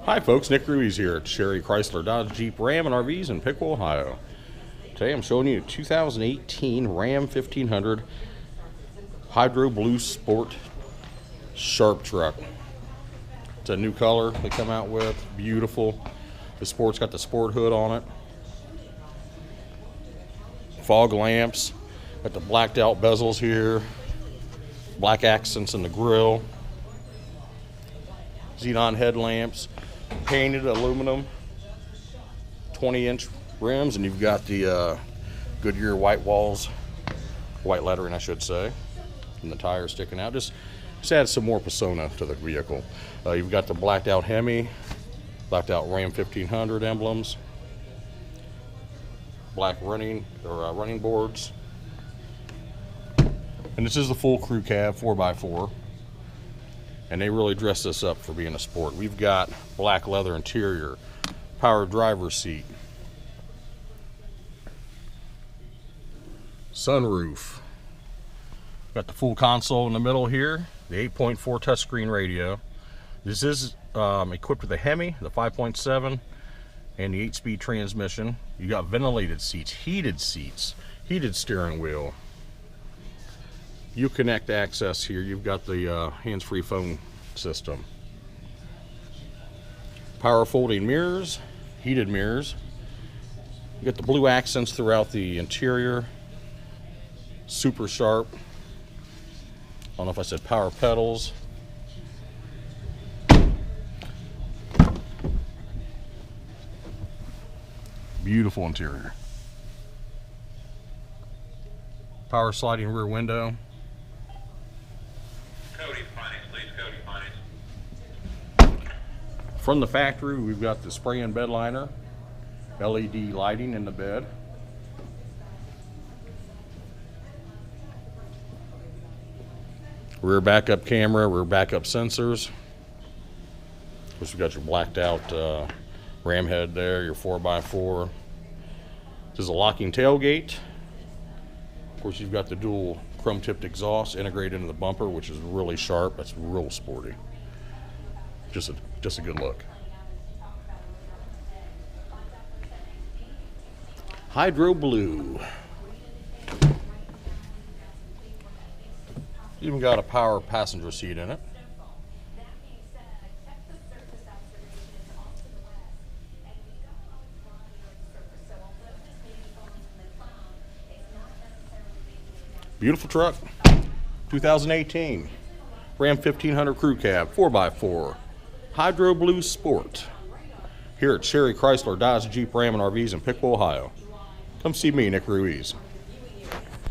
Hi folks, Nick Ruiz here at Cherry Chrysler Dodge Jeep Ram and RVs in Piqua, Ohio. Today I'm showing you a 2018 Ram 1500 Hydro Blue Sport Sharp Truck. It's a new color they come out with, beautiful. The Sport's got the sport hood on it. Fog lamps, got the blacked out bezels here, black accents in the grille, xenon headlamps, painted aluminum, 20-inch rims, and you've got the Goodyear white walls, white lettering I should say, and the tires sticking out. Just adds some more persona to the vehicle. You've got the blacked out Hemi, blacked out Ram 1500 emblems, black running boards, and this is the full crew cab 4x4. And they really dress this up for being a sport. We've got black leather interior, power driver's seat, sunroof. Got the full console in the middle here, the 8.4 touchscreen radio. This is equipped with a Hemi, the 5.7, and the 8-speed transmission. You got ventilated seats, heated steering wheel. Uconnect access here. You've got the hands-free phone system. Power folding mirrors, heated mirrors. You got the blue accents throughout the interior. Super sharp. I don't know if I said power pedals. Beautiful interior. Power sliding rear window. From the factory, we've got the spray-in bed liner, LED lighting in the bed. Rear backup camera, rear backup sensors. Of course, you've got your blacked out ram head there, your 4x4. This is a locking tailgate. Of course, you've got the dual chrome-tipped exhaust integrated into the bumper, which is really sharp. That's real sporty. Just a good look. Hydro Blue. Even got a power passenger seat in it. Beautiful truck. 2018 Ram 1500 Crew Cab 4x4. Hydro Blue Sport here at Cherry Chrysler Dodge Jeep Ram and RVs in Piqua, Ohio. Come see me, Nick Ruiz.